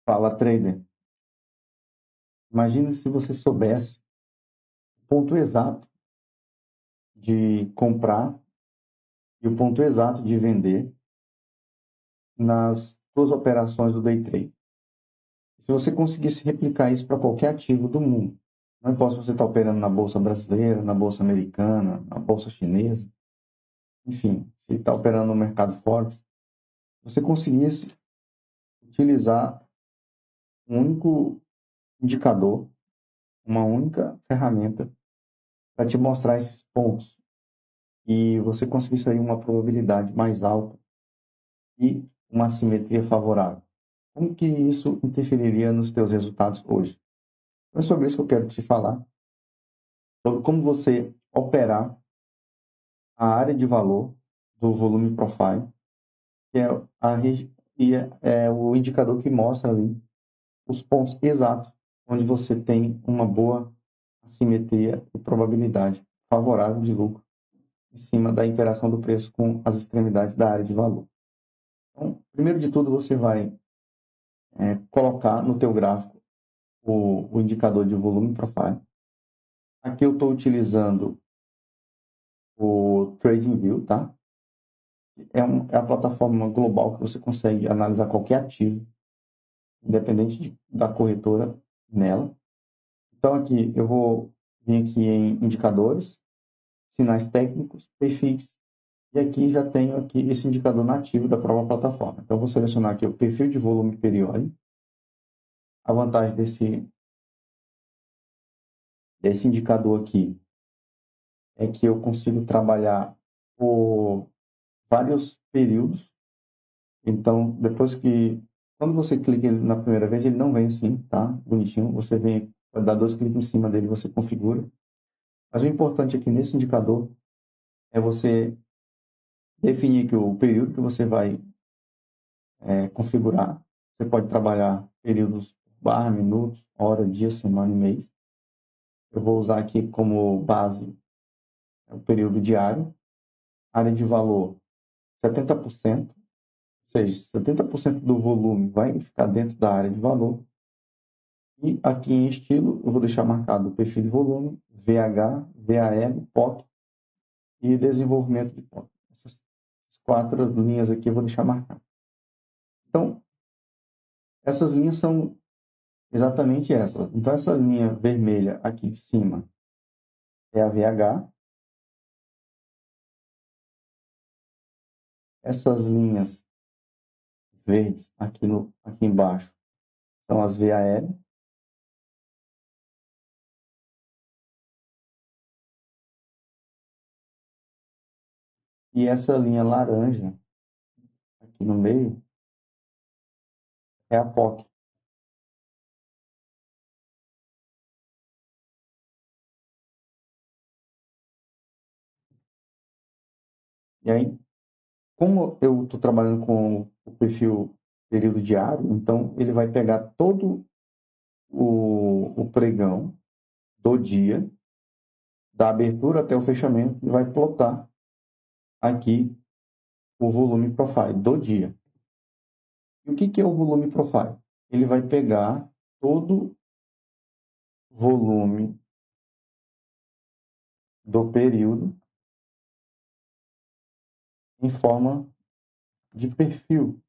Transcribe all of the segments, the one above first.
Fala, trader. Imagine se você soubesse o ponto exato de comprar e o ponto exato de vender nas suas operações do day trade. Se você conseguisse replicar isso para qualquer ativo do mundo, não importa se você está operando na bolsa brasileira, na bolsa americana, na bolsa chinesa, enfim, se está operando no mercado Forex, você conseguisse utilizar um único indicador, uma única ferramenta para te mostrar esses pontos e você conseguisse aí uma probabilidade mais alta e uma assimetria favorável. Como que isso interferiria nos teus resultados hoje? Então, é sobre isso que eu quero te falar, sobre como você operar a área de valor do volume profile, que é, é o indicador que mostra ali os pontos exatos onde você tem uma boa assimetria e probabilidade favorável de lucro em cima da interação do preço com as extremidades da área de valor. Então, primeiro de tudo, você vai colocar no teu gráfico o indicador de volume profile. Aqui eu estou utilizando o TradingView, tá? É a plataforma global que você consegue analisar qualquer ativo, independente da corretora nela. Então aqui eu vou vir aqui em indicadores, sinais técnicos, perfis, e aqui já tenho aqui esse indicador nativo da própria plataforma. Então eu vou selecionar aqui o perfil de volume periódico. A vantagem desse indicador aqui é que eu consigo trabalhar por vários períodos. Então, quando você clica ele na primeira vez, ele não vem assim, tá? Bonitinho. Você vem, vai dar dois cliques em cima dele, você configura. Mas o importante aqui nesse indicador é você definir que o período que você vai configurar. Você pode trabalhar períodos barra, minutos, hora, dia, semana e mês. Eu vou usar aqui como base o período diário. Área de valor, 70%. Ou seja, 70% do volume vai ficar dentro da área de valor. E aqui em estilo, eu vou deixar marcado o perfil de volume, VH, VAL, POC e desenvolvimento de POC. Essas quatro linhas aqui eu vou deixar marcado. Então, essas linhas são exatamente essas. Então, essa linha vermelha aqui em cima é a VH. Essas linhas verdes aqui embaixo são as VAL. E essa linha laranja aqui no meio é a POC. E aí, como eu estou trabalhando com o perfil período diário, então ele vai pegar todo o pregão do dia, da abertura até o fechamento, e vai plotar aqui o volume profile do dia. E o que é o volume profile? Ele vai pegar todo o volume do período em forma de perfil.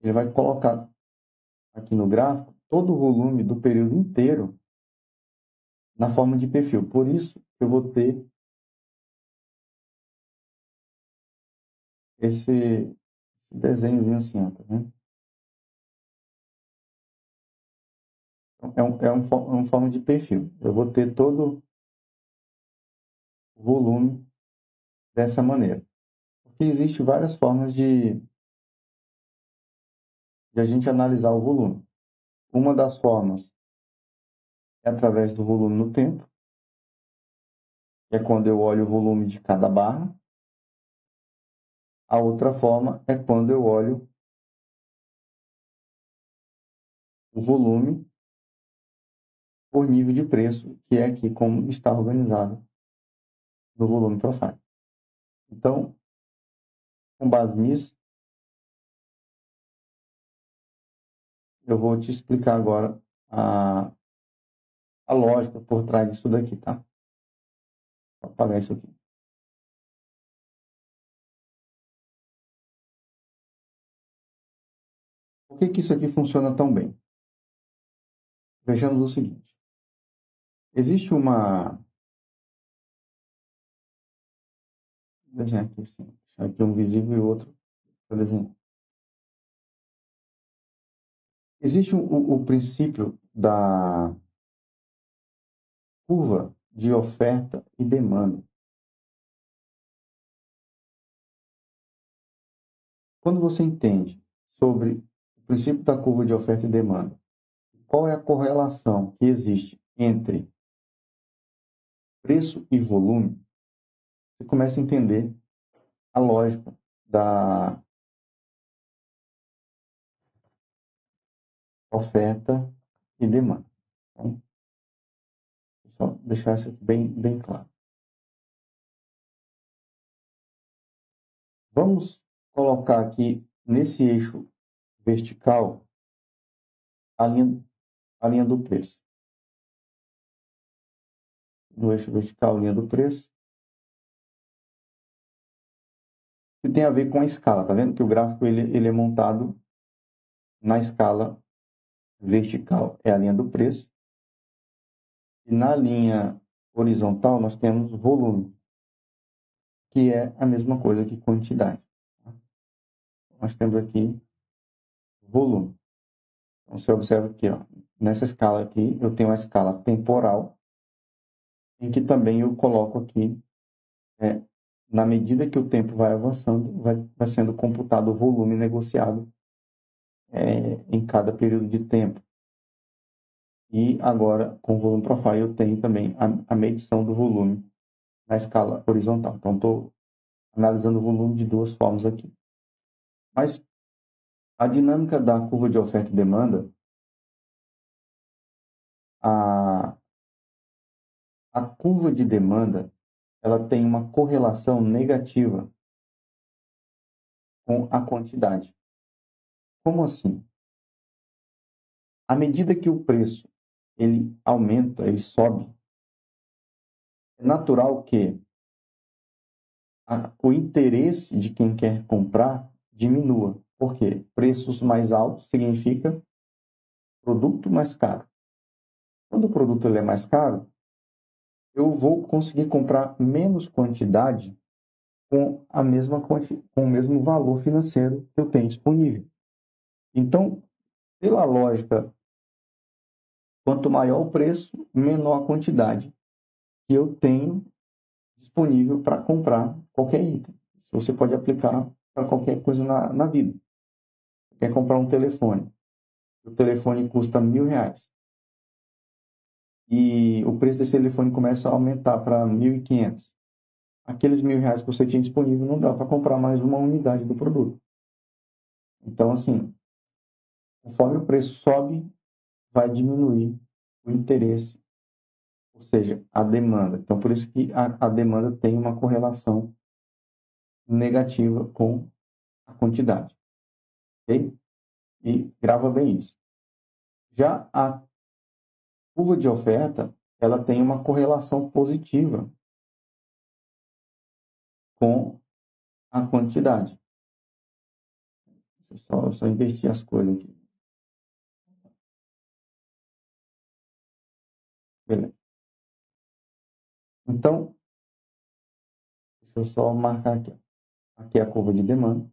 Ele vai colocar aqui no gráfico todo o volume do período inteiro na forma de perfil. Por isso, eu vou ter esse desenhozinho assim, ó, tá vendo? Uma forma de perfil. Eu vou ter todo o volume dessa maneira. Porque existem várias formas de a gente analisar o volume. Uma das formas é através do volume no tempo, que é quando eu olho o volume de cada barra. A outra forma é quando eu olho o volume por nível de preço, que é aqui como está organizado no volume profile. Então, com base nisso, eu vou te explicar agora a lógica por trás disso daqui, tá? Vou apagar isso aqui. Por que que isso aqui funciona tão bem? Vejamos o seguinte. Existe uma... Vou desenhar aqui assim. Deixar aqui um visível e outro para desenhar. Existe o princípio da curva de oferta e demanda. Quando você entende sobre o princípio da curva de oferta e demanda, qual é a correlação que existe entre preço e volume, você começa a entender a lógica da oferta e demanda. Então, só deixar isso aqui bem claro. Vamos colocar aqui nesse eixo vertical a linha do preço. No eixo vertical, a linha do preço. Que tem a ver com a escala. Tá vendo que o gráfico ele é montado na escala vertical, é a linha do preço. E na linha horizontal, nós temos volume, que é a mesma coisa que quantidade. Nós temos aqui volume. Então, você observa aqui, ó, nessa escala aqui, eu tenho a escala temporal, em que também eu coloco aqui, na medida que o tempo vai avançando, vai sendo computado o volume negociado em cada período de tempo. E agora, com o volume profile, eu tenho também a medição do volume na escala horizontal. Então, estou analisando o volume de duas formas aqui. Mas a dinâmica da curva de oferta e demanda, a curva de demanda, ela tem uma correlação negativa com a quantidade. Como assim? À medida que o preço ele aumenta, ele sobe, é natural que o interesse de quem quer comprar diminua. Por quê? Preços mais altos significa produto mais caro. Quando o produto ele é mais caro, eu vou conseguir comprar menos quantidade com com o mesmo valor financeiro que eu tenho disponível. Então, pela lógica, quanto maior o preço, menor a quantidade que eu tenho disponível para comprar qualquer item. Isso você pode aplicar para qualquer coisa na vida. Você quer comprar um telefone. O telefone custa R$ 1.000. E o preço desse telefone começa a aumentar para 1.500. Aqueles R$ 1.000 que você tinha disponível não dá para comprar mais uma unidade do produto. Então, assim, conforme o preço sobe, vai diminuir o interesse, ou seja, a demanda. Então, por isso que a demanda tem uma correlação negativa com a quantidade. Ok? E grava bem isso. Já a curva de oferta, ela tem uma correlação positiva com a quantidade. Só inverter as coisas aqui. Beleza. Então, deixa eu só marcar aqui. Aqui é a curva de demanda.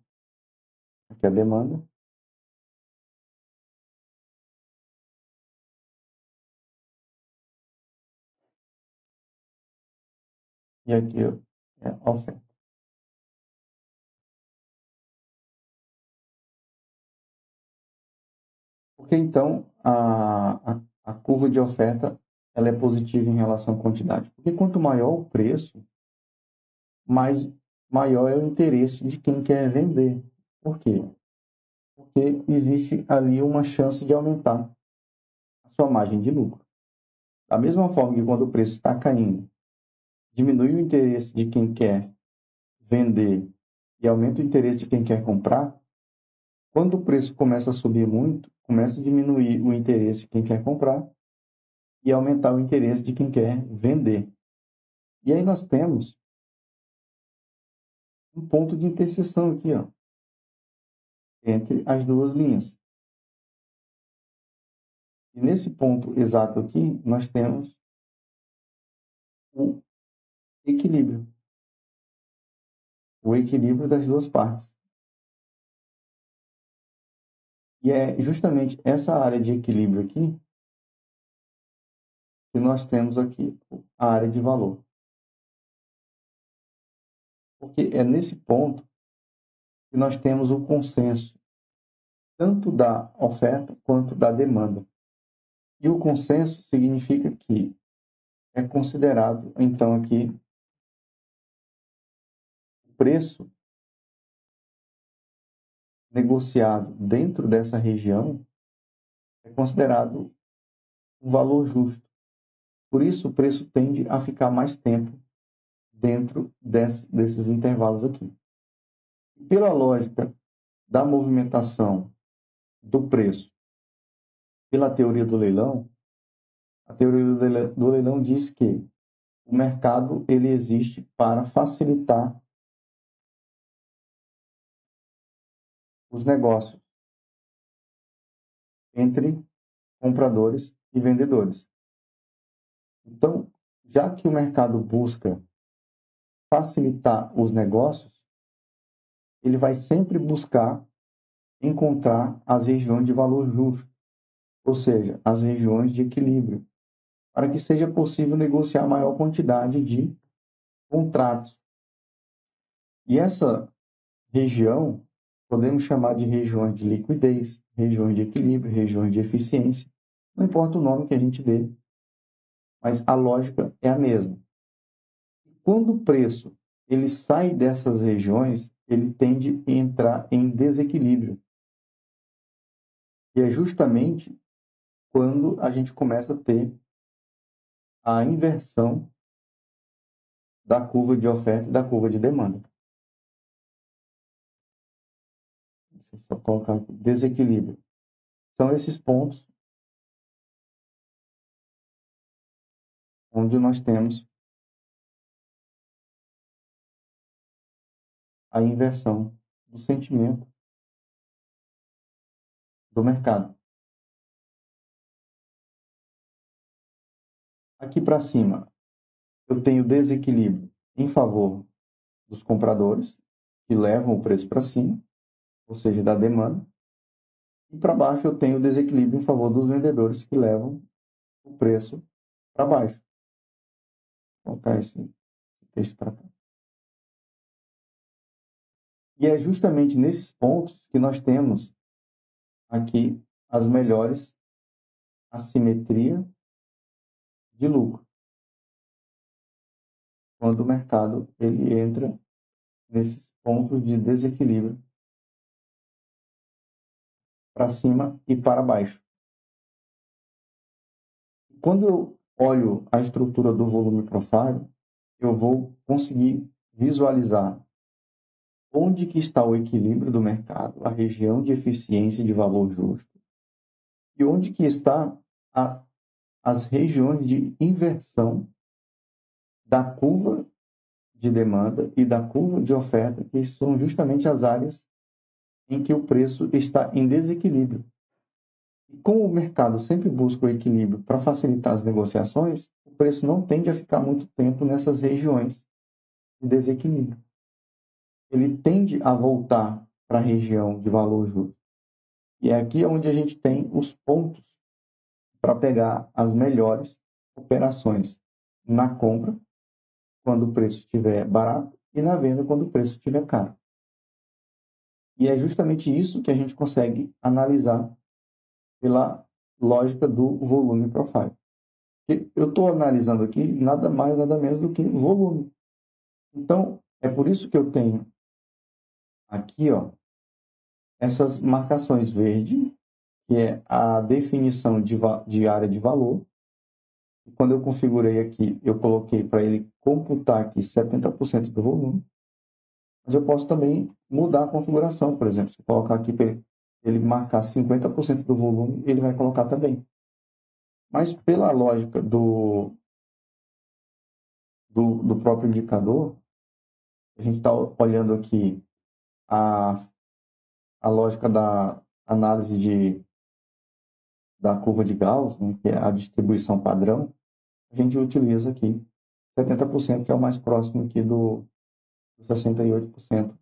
Aqui é a demanda. E aqui é a oferta. Porque então a curva de oferta ela é positiva em relação à quantidade. Porque quanto maior o preço, maior é o interesse de quem quer vender. Por quê? Porque existe ali uma chance de aumentar a sua margem de lucro. Da mesma forma que quando o preço está caindo, diminui o interesse de quem quer vender e aumenta o interesse de quem quer comprar, Quando o preço começa a subir muito, começa a diminuir o interesse de quem quer comprar e aumentar o interesse de quem quer vender. E aí nós temos um ponto de interseção aqui, ó, entre as duas linhas. E nesse ponto exato aqui, nós temos o equilíbrio. O equilíbrio das duas partes. E é justamente essa área de equilíbrio aqui que nós temos aqui, a área de valor. Porque é nesse ponto que nós temos o consenso, tanto da oferta quanto da demanda. E o consenso significa que é considerado, então, aqui, o preço negociado dentro dessa região é considerado um valor justo. Por isso, o preço tende a ficar mais tempo dentro desses intervalos aqui. Pela lógica da movimentação do preço, pela teoria do leilão, a teoria do leilão diz que o mercado ele existe para facilitar os negócios entre compradores e vendedores. Então, já que o mercado busca facilitar os negócios, ele vai sempre buscar encontrar as regiões de valor justo, ou seja, as regiões de equilíbrio, para que seja possível negociar a maior quantidade de contratos. E essa região podemos chamar de regiões de liquidez, regiões de equilíbrio, regiões de eficiência, não importa o nome que a gente dê, mas a lógica é a mesma. Quando o preço ele sai dessas regiões, ele tende a entrar em desequilíbrio. E é justamente quando a gente começa a ter a inversão da curva de oferta e da curva de demanda. Deixa eu só colocar aqui, desequilíbrio. São esses pontos onde nós temos a inversão do sentimento do mercado. Aqui para cima, eu tenho desequilíbrio em favor dos compradores, que levam o preço para cima, ou seja, da demanda. E para baixo, eu tenho desequilíbrio em favor dos vendedores, que levam o preço para baixo. Vou colocar esse texto para cá. E é justamente nesses pontos que nós temos aqui as melhores assimetria de lucro. Quando o mercado ele entra nesses pontos de desequilíbrio para cima e para baixo. Quando eu olho a estrutura do volume profile, eu vou conseguir visualizar onde que está o equilíbrio do mercado, a região de eficiência de valor justo, e onde que está as regiões de inversão da curva de demanda e da curva de oferta, que são justamente as áreas em que o preço está em desequilíbrio. E como o mercado sempre busca o equilíbrio para facilitar as negociações, o preço não tende a ficar muito tempo nessas regiões de desequilíbrio. Ele tende a voltar para a região de valor justo. E é aqui onde a gente tem os pontos para pegar as melhores operações na compra, quando o preço estiver barato, e na venda, quando o preço estiver caro. E é justamente isso que a gente consegue analisar pela lógica do volume profile. Eu estou analisando aqui nada mais, nada menos do que volume. Então, é por isso que eu tenho aqui, ó, essas marcações verde, que é a definição de área de valor. E quando eu configurei aqui, eu coloquei para ele computar aqui 70% do volume. Mas eu posso também mudar a configuração, por exemplo, se eu colocar aqui para ele ele marcar 50% do volume, ele vai colocar também. Mas pela lógica do próprio indicador, a gente está olhando aqui a, a lógica da análise da curva de Gauss, né, que é a distribuição padrão, a gente utiliza aqui 70%, que é o mais próximo aqui do 68%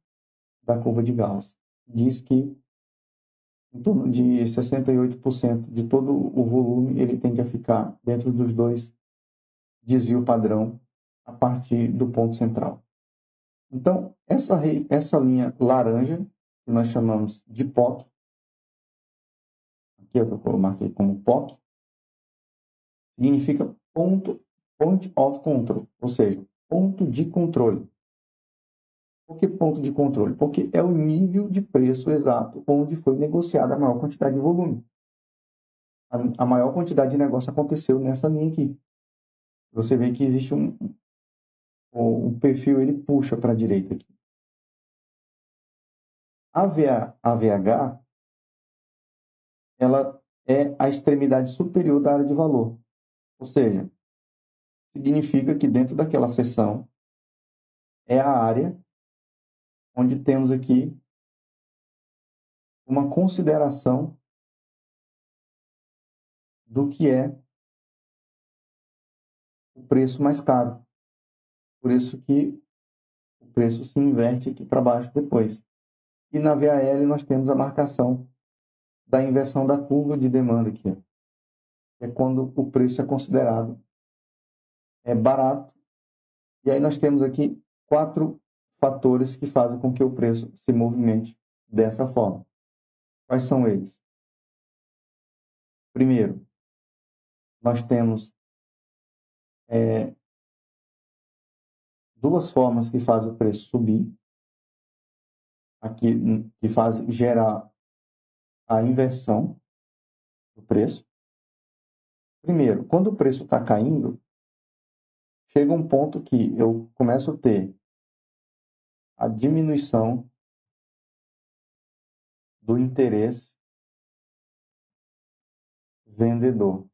da curva de Gauss. Diz que em torno de 68% de todo o volume ele tende a ficar dentro dos dois desvio padrão a partir do ponto central. Então, essa linha laranja, que nós chamamos de POC, aqui eu marquei como POC, significa point of control, ou seja, ponto de controle. Por que ponto de controle? Porque é o nível de preço exato onde foi negociada a maior quantidade de volume. A maior quantidade de negócio aconteceu nessa linha aqui. Você vê que existe um perfil, ele puxa para a direita aqui. A VH, ela é a extremidade superior da área de valor. Ou seja, significa que dentro daquela seção é a área onde temos aqui uma consideração do que é o preço mais caro. Por isso que o preço se inverte aqui para baixo depois. E na VAL nós temos a marcação da inversão da curva de demanda aqui. É quando o preço é considerado barato. E aí nós temos aqui 4 fatores que fazem com que o preço se movimente dessa forma. Quais são eles? Primeiro, nós temos duas formas que fazem o preço subir, aqui que fazem gerar a inversão do preço. Primeiro, quando o preço está caindo, chega um ponto que eu começo a ter a diminuição do interesse vendedor.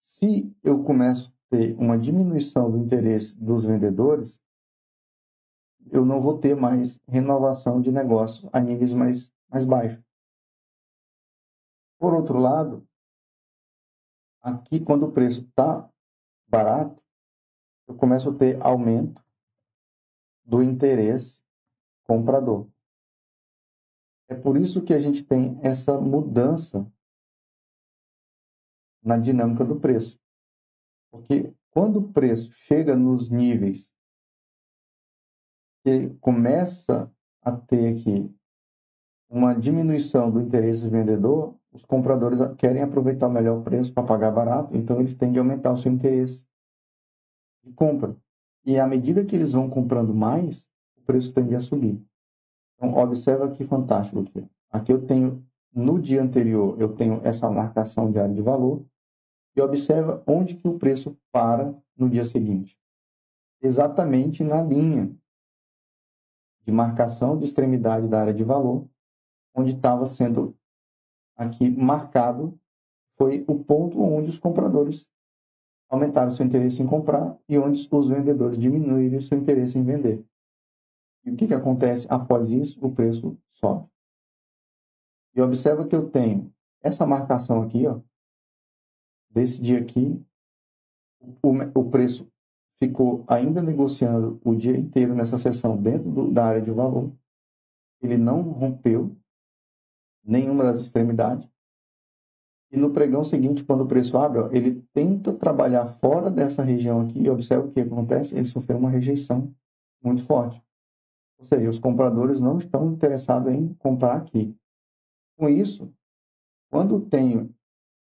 Se eu começo a ter uma diminuição do interesse dos vendedores, eu não vou ter mais renovação de negócio a níveis mais baixos. Por outro lado, aqui quando o preço está barato, eu começo a ter aumento do interesse comprador. É por isso que a gente tem essa mudança na dinâmica do preço. Porque quando o preço chega nos níveis que começa a ter aqui uma diminuição do interesse vendedor, os compradores querem aproveitar o melhor preço para pagar barato, então eles tendem a aumentar o seu interesse de compra. E à medida que eles vão comprando mais, o preço tende a subir. Então, observa que fantástico aqui. Aqui eu tenho, no dia anterior, eu tenho essa marcação de área de valor, e observa onde que o preço para no dia seguinte. Exatamente na linha de marcação de extremidade da área de valor, onde estava sendo aqui marcado, foi o ponto onde os compradores aumentaram seu interesse em comprar e onde os vendedores diminuíram seu interesse em vender. E o que acontece após isso? O preço sobe. E observa que eu tenho essa marcação aqui, ó, desse dia aqui, o preço ficou ainda negociando o dia inteiro nessa sessão dentro da área de valor. Ele não rompeu nenhuma das extremidades. E no pregão seguinte, quando o preço abre, ó, ele tenta trabalhar fora dessa região aqui e observa o que acontece, ele sofreu uma rejeição muito forte. Ou seja, os compradores não estão interessados em comprar aqui. Com isso, quando tenho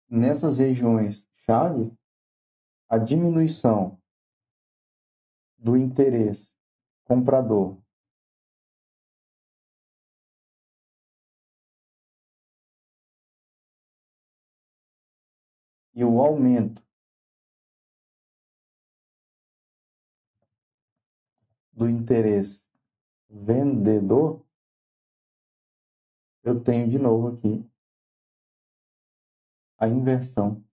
nessas regiões chave a diminuição do interesse comprador e o aumento do interesse vendedor, eu tenho de novo aqui a inversão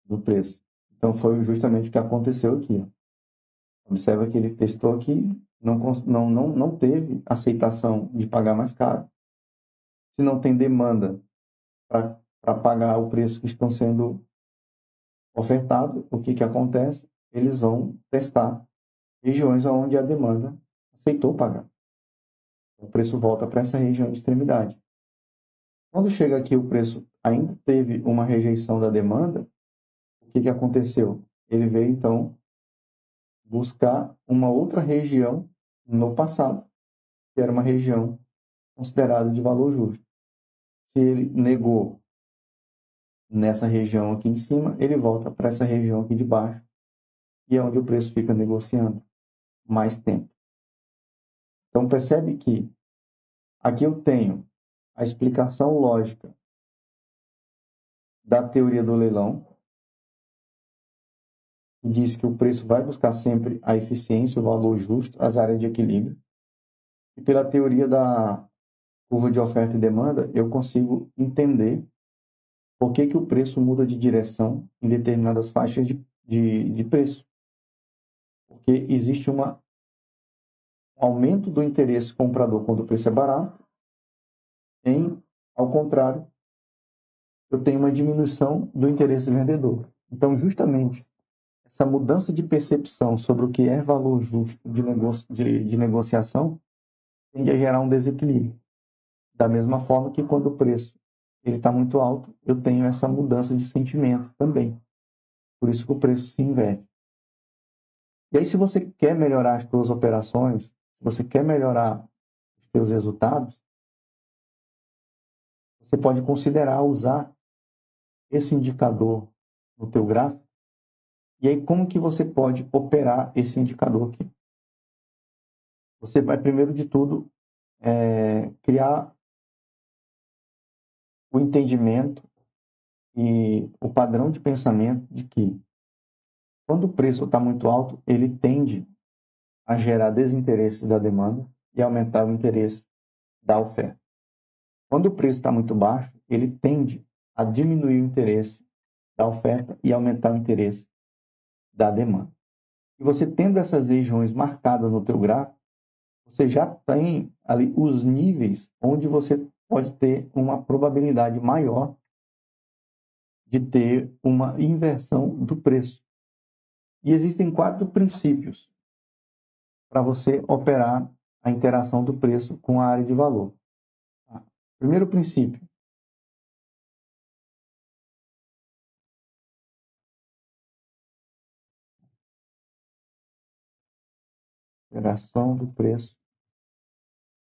do preço. Então, foi justamente o que aconteceu aqui. Ó. Observa que ele testou aqui, não teve aceitação de pagar mais caro. Se não tem demanda para pagar o preço que estão sendo ofertados, o que acontece? Eles vão testar regiões onde a demanda aceitou pagar. O preço volta para essa região de extremidade. Quando chega aqui, o preço ainda teve uma rejeição da demanda, o que aconteceu? Ele veio, então, buscar uma outra região no passado, que era uma região considerada de valor justo. Se ele negou nessa região aqui em cima, ele volta para essa região aqui de baixo, e é onde o preço fica negociando mais tempo. Então, percebe que aqui eu tenho a explicação lógica da teoria do leilão, que diz que o preço vai buscar sempre a eficiência, o valor justo, as áreas de equilíbrio. E pela teoria da curva de oferta e demanda, eu consigo entender por que o preço muda de direção em determinadas faixas de preço. Porque existe um aumento do interesse comprador quando o preço é barato, ao contrário, eu tenho uma diminuição do interesse vendedor. Então, justamente, essa mudança de percepção sobre o que é valor justo de negociação tende a gerar um desequilíbrio. Da mesma forma que quando o preço está muito alto, eu tenho essa mudança de sentimento também. Por isso que o preço se inverte. E aí, se você quer melhorar as suas operações, se você quer melhorar os seus resultados, você pode considerar usar esse indicador no teu gráfico. E aí, como que você pode operar esse indicador aqui? Você vai, primeiro de tudo, criar o entendimento e o padrão de pensamento de que, quando o preço está muito alto, ele tende a gerar desinteresse da demanda e aumentar o interesse da oferta. Quando o preço está muito baixo, ele tende a diminuir o interesse da oferta e aumentar o interesse da demanda. E você tendo essas regiões marcadas no teu gráfico, você já tem ali os níveis onde você pode ter uma probabilidade maior de ter uma inversão do preço. E existem 4 princípios para você operar a interação do preço com a área de valor. Primeiro princípio, interação do preço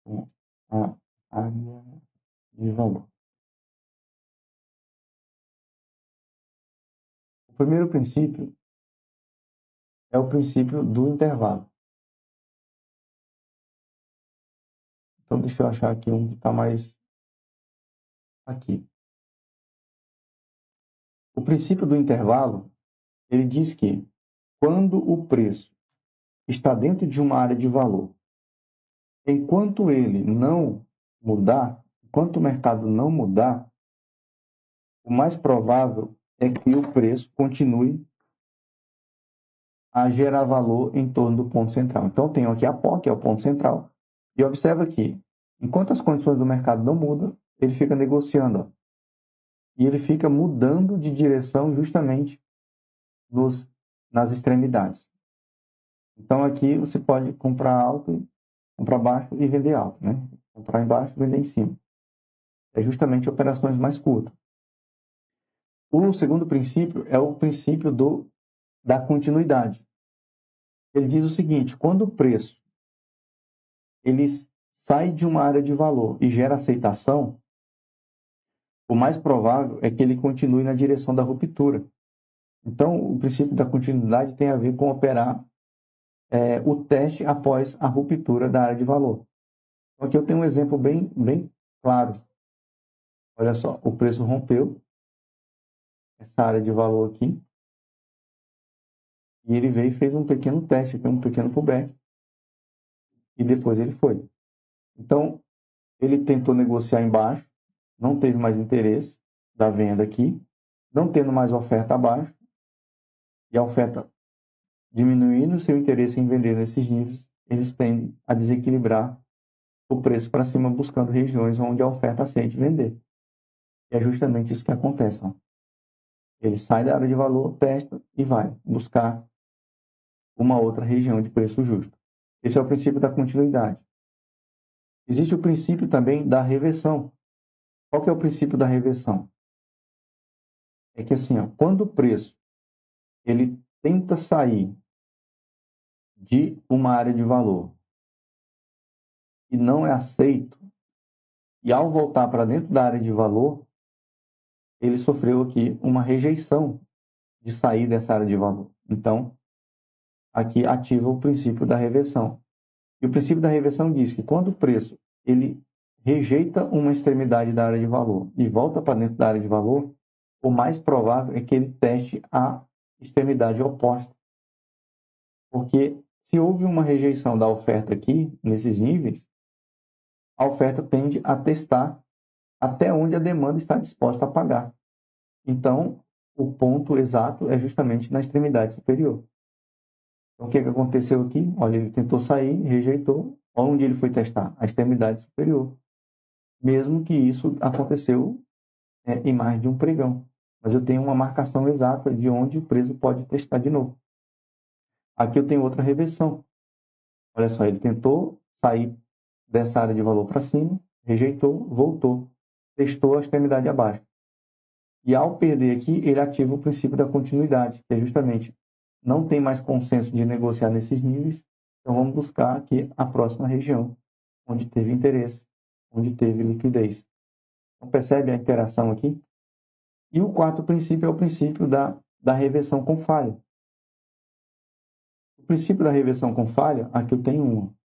com a área de valor. O primeiro princípio é o princípio do intervalo. Então, deixa eu achar aqui um que está mais aqui. O princípio do intervalo, ele diz que quando o preço está dentro de uma área de valor, enquanto ele não mudar, enquanto o mercado não mudar, o mais provável é que o preço continue a gerar valor em torno do ponto central. Então, eu tenho aqui a PO, que é o ponto central, e observa que, enquanto as condições do mercado não mudam, ele fica negociando. Ó, e ele fica mudando de direção justamente nas extremidades. Então, aqui você pode comprar alto, comprar baixo e vender alto. Né? Comprar embaixo e vender em cima. É justamente operações mais curtas. O segundo princípio é o princípio da continuidade. Ele diz o seguinte: quando o preço ele sai de uma área de valor e gera aceitação, o mais provável é que ele continue na direção da ruptura. Então, o princípio da continuidade tem a ver com operar o teste após a ruptura da área de valor. Então, aqui eu tenho um exemplo bem claro. Olha só, o preço rompeu essa área de valor aqui e ele veio e fez um pequeno teste, um pequeno pullback e depois ele foi. Então, ele tentou negociar embaixo, não teve mais interesse da venda aqui, não tendo mais oferta abaixo, e a oferta diminuindo o seu interesse em vender nesses níveis, eles tendem a desequilibrar o preço para cima, buscando regiões onde a oferta aceite vender. E é justamente isso que acontece. Ó. Ele sai da área de valor, testa e vai buscar uma outra região de preço justo. Esse é o princípio da continuidade. Existe o princípio também da reversão. Qual que é o princípio da reversão? É que assim, ó, quando o preço ele tenta sair de uma área de valor e não é aceito, e ao voltar para dentro da área de valor, ele sofreu aqui uma rejeição de sair dessa área de valor. Então, aqui ativa o princípio da reversão. E o princípio da reversão diz que quando o preço ele rejeita uma extremidade da área de valor e volta para dentro da área de valor, o mais provável é que ele teste a extremidade oposta. Porque se houve uma rejeição da oferta aqui, nesses níveis, a oferta tende a testar até onde a demanda está disposta a pagar. Então, o ponto exato é justamente na extremidade superior. Então, o que aconteceu aqui? Olha, ele tentou sair, rejeitou. Onde ele foi testar? A extremidade superior. Mesmo que isso aconteceu em mais de um pregão. Mas eu tenho uma marcação exata de onde o preço pode testar de novo. Aqui eu tenho outra reversão. Olha só, ele tentou sair dessa área de valor para cima, rejeitou, voltou, testou a extremidade abaixo. E ao perder aqui, ele ativa o princípio da continuidade, que é justamente não tem mais consenso de negociar nesses níveis, então vamos buscar aqui a próxima região, onde teve interesse, onde teve liquidez. Então percebe a interação aqui? E o quarto princípio é o princípio da reversão com falha. O princípio da reversão com falha, aqui eu tenho uma,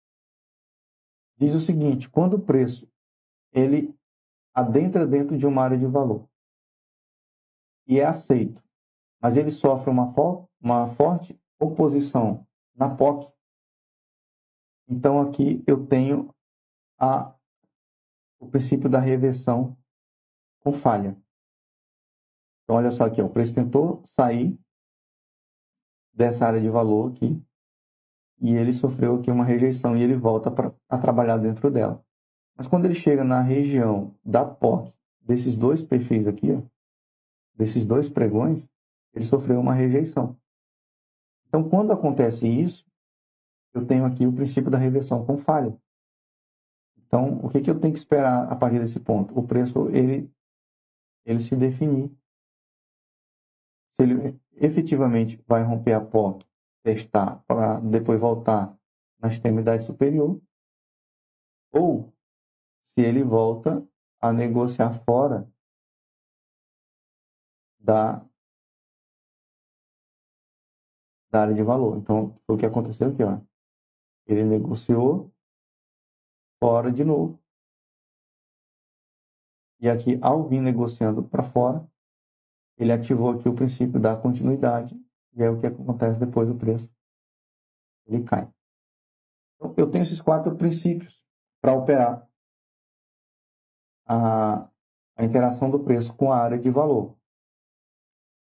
diz o seguinte: quando o preço ele adentra dentro de uma área de valor e é aceito, mas ele sofre uma forte oposição na POC, então aqui eu tenho o princípio da reversão com falha. Então olha só aqui, ó, o preço tentou sair dessa área de valor aqui e ele sofreu aqui uma rejeição e ele volta a trabalhar dentro dela. Mas quando ele chega na região da POC, desses dois perfis aqui, ó, desses dois pregões, ele sofreu uma rejeição. Então, quando acontece isso, eu tenho aqui o princípio da reversão com falha. Então, o que eu tenho que esperar a partir desse ponto? O preço, ele se definir. Se ele efetivamente vai romper a POC, testar, para depois voltar na extremidade superior, ou se ele volta a negociar fora da área de valor. Então, foi o que aconteceu aqui, ó. Ele negociou fora de novo. E aqui, ao vir negociando para fora, ele ativou aqui o princípio da continuidade. E é o que acontece depois do preço. Ele cai. Então, eu tenho esses 4 princípios para operar a interação do preço com a área de valor.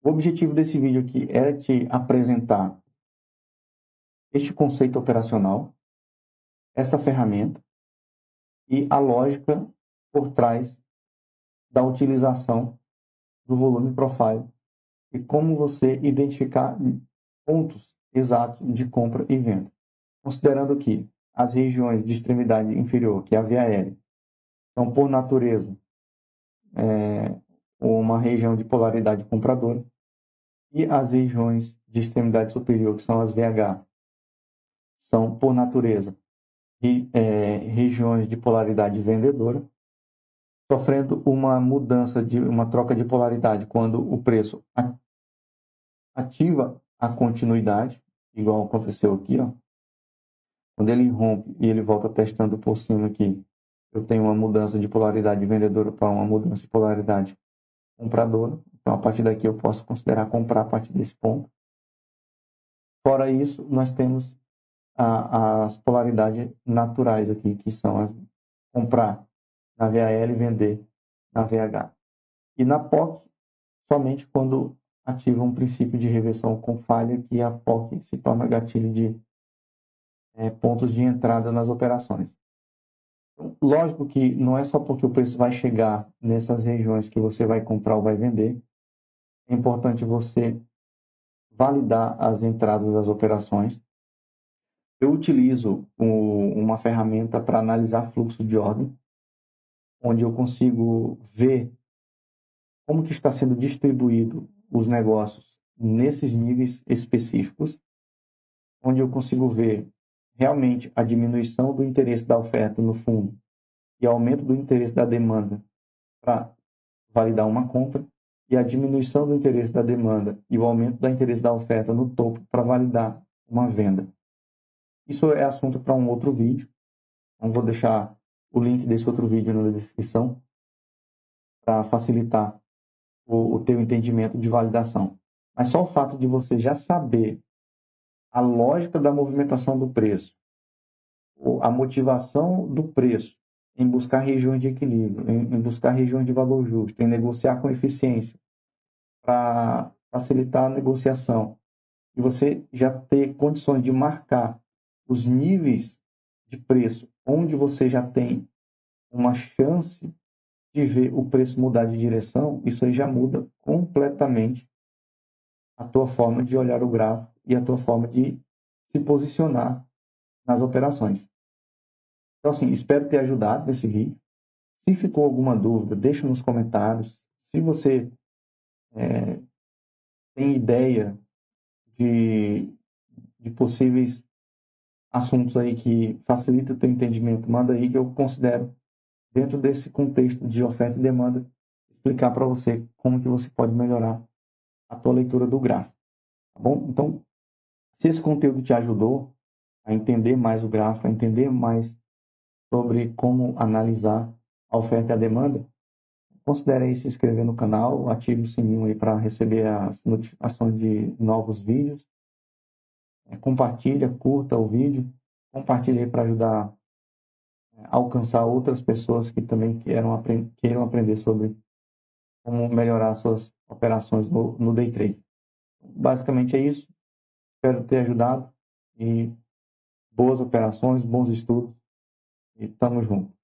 O objetivo desse vídeo aqui era te apresentar este conceito operacional, essa ferramenta e a lógica por trás da utilização do volume profile e como você identificar pontos exatos de compra e venda. Considerando que as regiões de extremidade inferior, que é a via aérea, são por natureza uma região de polaridade compradora, e as regiões de extremidade superior, que são as VH, são por natureza regiões de polaridade vendedora, sofrendo uma mudança uma troca de polaridade quando o preço ativa a continuidade, igual aconteceu aqui, ó. Quando ele rompe e ele volta testando por cima aqui, eu tenho uma mudança de polaridade vendedora para uma mudança de polaridade compradora. Então, a partir daqui, eu posso considerar comprar a partir desse ponto. Fora isso, nós temos as polaridades naturais aqui, que são comprar na VAL e vender na VH. E na POC, somente quando ativa um princípio de reversão com falha, que a POC se torna gatilho de pontos de entrada nas operações. Então, lógico que não é só porque o preço vai chegar nessas regiões que você vai comprar ou vai vender. É importante você validar as entradas das operações. Eu utilizo uma ferramenta para analisar fluxo de ordem, onde eu consigo ver como que está sendo distribuído os negócios nesses níveis específicos, onde eu consigo ver realmente a diminuição do interesse da oferta no fundo e aumento do interesse da demanda para validar uma compra, e a diminuição do interesse da demanda e o aumento do interesse da oferta no topo para validar uma venda. Isso é assunto para um outro vídeo. Então, vou deixar o link desse outro vídeo na descrição para facilitar o teu entendimento de validação. Mas só o fato de você já saber a lógica da movimentação do preço, a motivação do preço em buscar regiões de equilíbrio, em buscar regiões de valor justo, em negociar com eficiência para facilitar a negociação, e você já ter condições de marcar os níveis de preço onde você já tem uma chance de ver o preço mudar de direção, isso aí já muda completamente a tua forma de olhar o gráfico e a tua forma de se posicionar nas operações. Então, assim, espero ter ajudado nesse vídeo. Se ficou alguma dúvida, deixa nos comentários. Se você tem ideia de, de possíveis assuntos aí que facilitam o teu entendimento, manda aí que eu considero, dentro desse contexto de oferta e demanda, explicar para você como que você pode melhorar a tua leitura do gráfico, tá bom? Então, se esse conteúdo te ajudou a entender mais o gráfico, a entender mais sobre como analisar a oferta e a demanda, considere aí se inscrever no canal, ative o sininho aí para receber as notificações de novos vídeos, compartilha, curta o vídeo, compartilha aí para ajudar a alcançar outras pessoas que também queiram aprender sobre como melhorar suas operações no day trade. Basicamente é isso. Espero ter ajudado e boas operações, bons estudos e tamo junto.